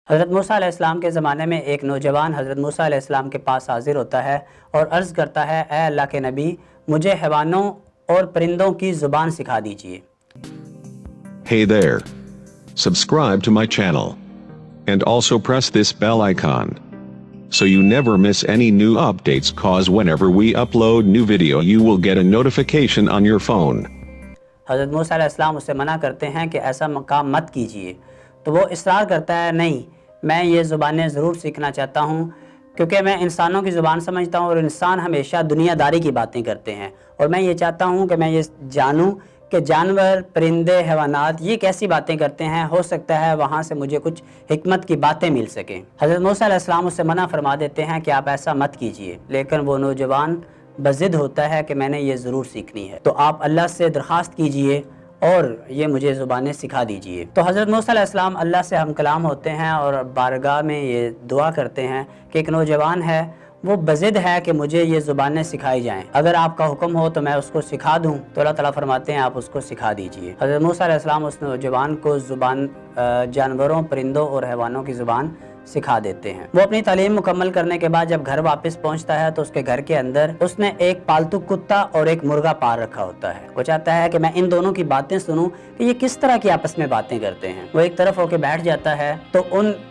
حضرت موسیٰ علیہ السلام کے زمانے میں ایک نوجوان حضرت موسیٰ علیہ السلام کے پاس حاضر ہوتا ہے اور عرض کرتا ہے، اے اللہ کے نبی، مجھے حیوانوں اور پرندوں کی زبان سکھا دیجئے۔ Hey there. Subscribe to my channel. And also press this bell icon. So you never miss any new updates, cause whenever we upload new video you will get a notification on your phone. حضرت موسیٰ علیہ السلام اسے منع کرتے ہیں کہ ایسا کام مت کیجئے، تو وہ اصرار کرتا ہے، نہیں، میں یہ زبانیں ضرور سیکھنا چاہتا ہوں، کیونکہ میں انسانوں کی زبان سمجھتا ہوں اور انسان ہمیشہ دنیا داری کی باتیں کرتے ہیں، اور میں یہ چاہتا ہوں کہ میں یہ جانوں کہ جانور، پرندے، حیوانات یہ کیسی باتیں کرتے ہیں، ہو سکتا ہے وہاں سے مجھے کچھ حکمت کی باتیں مل سکیں۔ حضرت موسیٰ علیہ السلام اسے منع فرما دیتے ہیں کہ آپ ایسا مت کیجئے، لیکن وہ نوجوان بضد ہوتا ہے کہ میں نے یہ ضرور سیکھنی ہے، تو آپ اللہ سے درخواست کیجئے اور یہ مجھے زبانیں سکھا دیجئے۔ تو حضرت موسیٰ علیہ السلام اللہ سے ہم کلام ہوتے ہیں اور بارگاہ میں یہ دعا کرتے ہیں کہ ایک نوجوان ہے، وہ بضد ہے کہ مجھے یہ زبانیں سکھائی جائیں، اگر آپ کا حکم ہو تو میں اس کو سکھا دوں، تو اللہ تعالیٰ فرماتے ہیں آپ اس کو سکھا دیجئے۔ حضرت موسیٰ علیہ السلام اس نوجوان کو جانوروں، پرندوں اور حیوانوں کی زبان سکھا دیتے ہیں۔ وہ اپنی تعلیم مکمل کرنے کے بعد جب گھر واپس پہنچتا ہے تو اس کے گھر کے اندر اس نے ایک پالتو کتا اور ایک مرغا پال رکھا ہوتا ہے۔ وہ چاہتا ہے کہ میں ان دونوں کی باتیں سنوں کہ یہ کس طرح کی آپس میں باتیں کرتے ہیں۔ وہ ایک طرف ہو کے بیٹھ جاتا ہے تو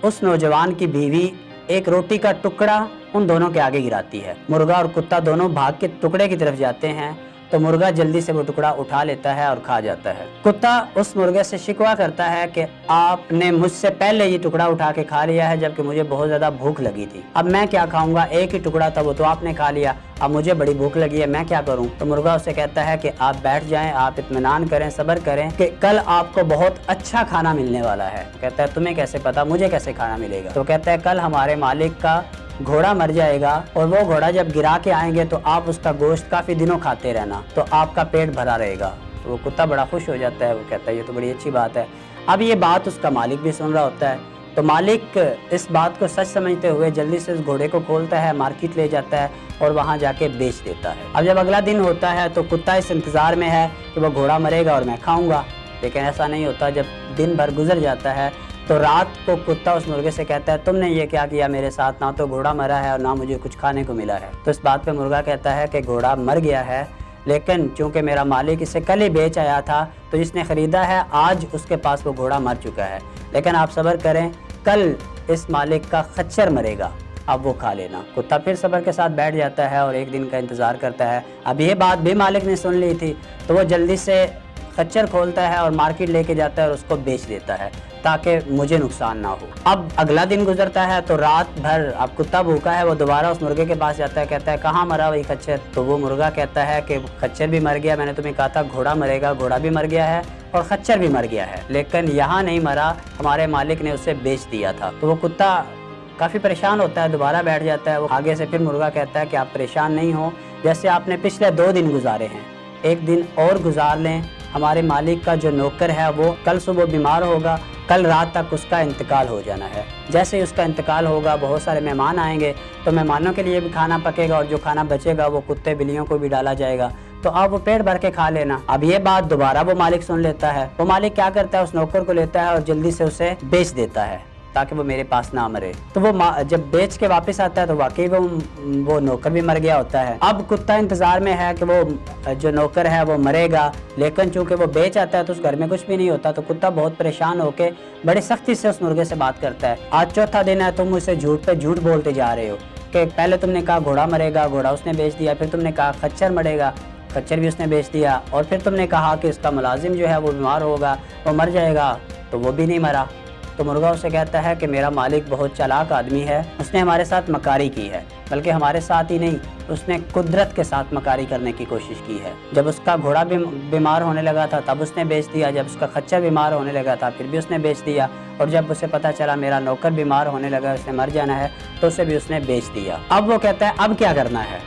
اس نوجوان کی بیوی ایک روٹی کا ٹکڑا ان دونوں کے آگے گراتی ہے۔ مرغا اور کتا دونوں بھاگ کے ٹکڑے کی طرف جاتے ہیں تو مرغا جلدی سے وہ ٹکڑا اٹھا لیتا ہے اور کھا جاتا ہے۔ کتا اس مرغے سے شکوہ کرتا ہے کہ آپ نے مجھ سے پہلے یہ ٹکڑا اٹھا کے کھا لیا ہے جبکہ مجھے بہت زیادہ بھوک لگی تھی، اب میں کیا کھاؤں گا، ایک ہی ٹکڑا تھا وہ تو آپ نے کھا لیا، اب مجھے بڑی بھوک لگی ہے، میں کیا کروں؟ تو مرغا اسے کہتا ہے کہ آپ بیٹھ جائیں، آپ اطمینان کریں، صبر کریں کہ کل آپ کو بہت اچھا کھانا ملنے والا ہے۔ کہتا ہے تمہیں کیسے پتا، مجھے کیسے کھانا ملے گا؟ تو کہتا ہے کل ہمارے مالک کا گھوڑا مر جائے گا اور وہ گھوڑا جب گرا کے آئیں گے تو آپ اس کا گوشت کافی دنوں کھاتے رہنا، تو آپ کا پیٹ بھرا رہے گا۔ تو وہ کتا بڑا خوش ہو جاتا ہے، وہ کہتا ہے یہ تو بڑی اچھی بات ہے۔ اب یہ بات اس کا مالک بھی سن رہا ہوتا ہے، تو مالک اس بات کو سچ سمجھتے ہوئے جلدی سے اس گھوڑے کو کھولتا ہے، مارکیٹ لے جاتا ہے اور وہاں جا کے بیچ دیتا ہے۔ اب جب اگلا دن ہوتا ہے تو کتا اس انتظار میں ہے کہ وہ گھوڑا مرے گا اور میں کھاؤں گا، لیکن ایسا نہیں ہوتا۔ جب دن بھر گزر جاتا ہے تو رات کو کتا اس مرغے سے کہتا ہے تم نے یہ کیا کیا میرے ساتھ، نہ تو گھوڑا مرا ہے اور نہ مجھے کچھ کھانے کو ملا ہے۔ تو اس بات پہ مرغا کہتا ہے کہ گھوڑا مر گیا ہے، لیکن چونکہ میرا مالک اسے کل ہی بیچ آیا تھا تو جس نے خریدا ہے آج اس کے پاس وہ گھوڑا مر چکا ہے، لیکن آپ صبر کریں، کل اس مالک کا خچر مرے گا، اب وہ کھا لینا۔ کتا پھر صبر کے ساتھ بیٹھ جاتا ہے اور ایک دن کا انتظار کرتا ہے۔ اب یہ بات بھی مالک نے سن لی تھی تو وہ جلدی سے خچر کھولتا ہے اور مارکیٹ لے کے جاتا ہے اور اس کو بیچ دیتا ہے تاکہ مجھے نقصان نہ ہو۔ اب اگلا دن گزرتا ہے تو رات بھر اب کتا بھوکا ہے، وہ دوبارہ اس مرغے کے پاس جاتا ہے، کہتا ہے کہاں مرا وہی خچر؟ تو وہ مرغا کہتا ہے کہ خچر بھی مر گیا، میں نے تمہیں کہا تھا گھوڑا مرے گا، گھوڑا بھی مر گیا ہے اور خچر بھی مر گیا ہے، لیکن یہاں نہیں مرا، ہمارے مالک نے اسے بیچ دیا تھا۔ تو وہ کتا کافی پریشان ہوتا ہے، دوبارہ بیٹھ جاتا ہے۔ وہ آگے سے پھر مرغا کہتا ہے کہ آپ پریشان نہیں ہو، جیسے آپ نے پچھلے 2 دن گزارے ہیں، ایک دن اور گزار لیں، ہمارے مالک کا جو نوکر ہے وہ کل صبح بیمار ہوگا، کل رات تک اس کا انتقال ہو جانا ہے، جیسے ہی اس کا انتقال ہوگا بہت سارے مہمان آئیں گے تو مہمانوں کے لیے بھی کھانا پکے گا اور جو کھانا بچے گا وہ کتے بلیوں کو بھی ڈالا جائے گا، تو آپ وہ پیٹ بھر کے کھا لینا۔ اب یہ بات دوبارہ وہ مالک سن لیتا ہے، وہ مالک کیا کرتا ہے، اس نوکر کو لیتا ہے اور جلدی سے اسے بیچ دیتا ہے تاکہ وہ میرے پاس نہ مرے۔ تو وہ جب بیچ کے واپس آتا ہے تو واقعی وہ نوکر بھی مر گیا ہوتا ہے۔ اب کتا انتظار میں ہے کہ وہ جو نوکر ہے وہ مرے گا، لیکن چونکہ وہ بیچ آتا ہے تو اس گھر میں کچھ بھی نہیں ہوتا، تو کتا بہت پریشان ہو کے بڑی سختی سے اس مرغے سے بات کرتا ہے، آج چوتھا دن ہے تم اسے جھوٹ پہ جھوٹ بولتے جا رہے ہو کہ پہلے تم نے کہا گھوڑا مرے گا، گھوڑا اس نے بیچ دیا، پھر تم نے کہا خچر مرے گا، خچر بھی اس نے بیچ دیا، اور پھر تم نے کہا کہ اس کا ملازم جو ہے وہ بیمار ہوگا، وہ مر جائے گا، تو وہ بھی نہیں مرا۔ تو مرغا اسے کہتا ہے کہ میرا مالک بہت چالاک آدمی ہے، اس نے ہمارے ساتھ مکاری کی ہے، بلکہ ہمارے ساتھ ہی نہیں، اس نے قدرت کے ساتھ مکاری کرنے کی کوشش کی ہے۔ جب اس کا گھوڑا بیمار ہونے لگا تھا تب اس نے بیچ دیا، جب اس کا خچر بیمار ہونے لگا تھا پھر بھی اس نے بیچ دیا، اور جب اسے پتہ چلا میرا نوکر بیمار ہونے لگا، اس نے مر جانا ہے، تو اسے بھی اس نے بیچ دیا۔ اب وہ کہتا ہے اب کیا کرنا ہے؟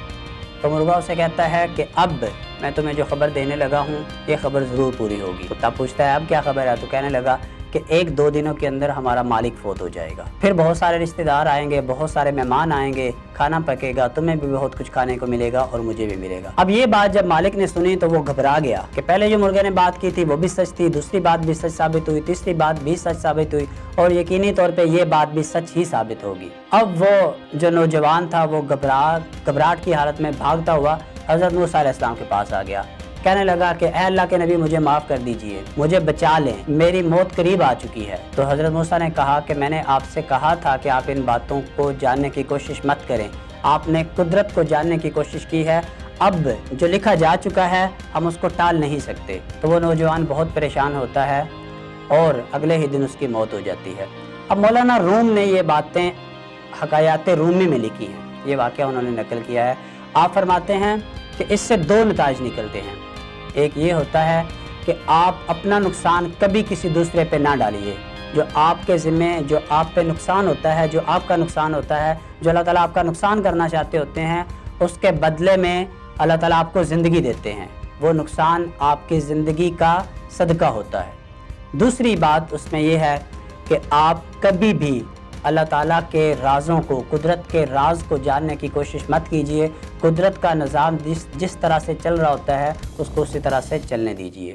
تو مرغا اسے کہتا ہے کہ اب میں تمہیں جو خبر دینے لگا ہوں یہ خبر ضرور پوری ہوگی۔ کتا پوچھتا ہے اب کیا خبر ہے؟ تو کہنے لگا کہ 1-2 دنوں کے اندر ہمارا مالک فوت ہو جائے گا، پھر بہت سارے رشتہ دار آئیں گے، بہت سارے مہمان آئیں گے، کھانا پکے گا، تمہیں بھی بہت کچھ کھانے کو ملے گا اور مجھے بھی ملے گا۔ اب یہ بات جب مالک نے سنی تو وہ گھبرا گیا کہ پہلے جو مرغے نے بات کی تھی وہ بھی سچ تھی، دوسری بات بھی سچ ثابت ہوئی، تیسری بات بھی سچ ثابت ہوئی اور یقینی طور پہ یہ بات بھی سچ ہی ثابت ہوگی۔ اب وہ جو نوجوان تھا وہ گھبراہٹ کی حالت میں بھاگتا ہوا حضرت موسیٰ علیہ السلام کے پاس آ گیا، کہنے لگا کہ اے اللہ کے نبی مجھے معاف کر دیجئے، مجھے بچا لیں، میری موت قریب آ چکی ہے۔ تو حضرت موسیٰ نے کہا کہ میں نے آپ سے کہا تھا کہ آپ ان باتوں کو جاننے کی کوشش مت کریں، آپ نے قدرت کو جاننے کی کوشش کی ہے، اب جو لکھا جا چکا ہے ہم اس کو ٹال نہیں سکتے۔ تو وہ نوجوان بہت پریشان ہوتا ہے اور اگلے ہی دن اس کی موت ہو جاتی ہے۔ اب مولانا روم نے یہ باتیں حکایات رومی میں لکھی ہیں، یہ واقعہ انہوں نے نقل کیا ہے۔ آپ فرماتے ہیں کہ اس سے 2 نتائج نکلتے ہیں۔ ایک یہ ہوتا ہے کہ آپ اپنا نقصان کبھی کسی دوسرے پہ نہ ڈالیے، جو آپ کے ذمہ، جو آپ پہ نقصان ہوتا ہے، جو آپ کا نقصان ہوتا ہے، جو اللہ تعالیٰ آپ کا نقصان کرنا چاہتے ہوتے ہیں، اس کے بدلے میں اللہ تعالیٰ آپ کو زندگی دیتے ہیں، وہ نقصان آپ کی زندگی کا صدقہ ہوتا ہے۔ دوسری بات اس میں یہ ہے کہ آپ کبھی بھی اللہ تعالیٰ کے رازوں کو، قدرت کے راز کو جاننے کی کوشش مت کیجیے، قدرت کا نظام جس طرح سے چل رہا ہوتا ہے اس کو اسی طرح سے چلنے دیجیے۔